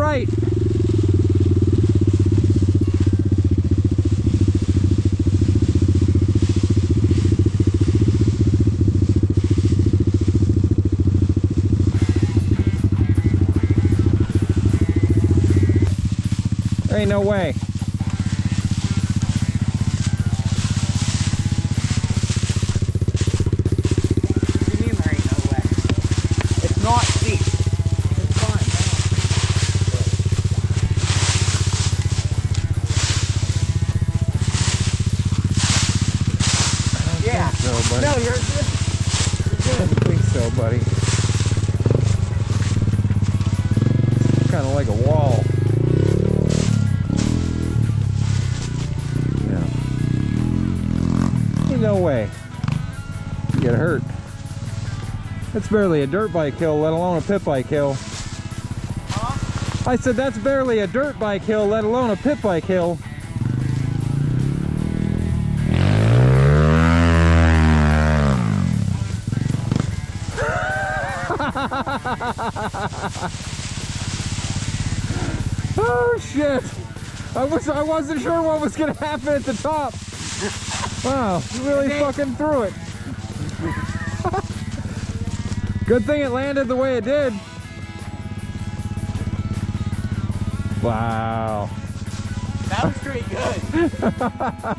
right. There ain't no way. What do you mean there ain't no way? It's not steep. It's fine. Yeah. So, buddy. No, you're good. I don't think so, buddy. It's kind of like a wall. No way. You get hurt. That's barely a dirt bike hill, let alone a pit bike hill. Huh? I said that's barely a dirt bike hill, let alone a pit bike hill. Oh shit! I wasn't sure what was gonna happen at the top. Wow, you really fucking threw it. Good thing it landed the way it did. Wow. That was pretty good. That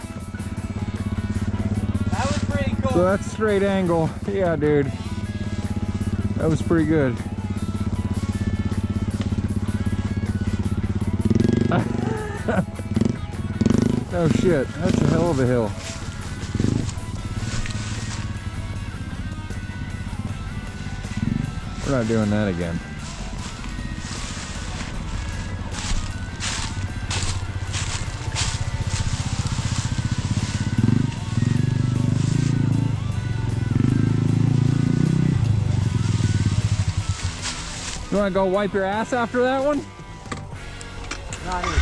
was pretty cool. So that's straight angle. Yeah, dude. That was pretty good. Oh shit, that's a hell of a hill. We're not doing that again. You want to go wipe your ass after that one? Not even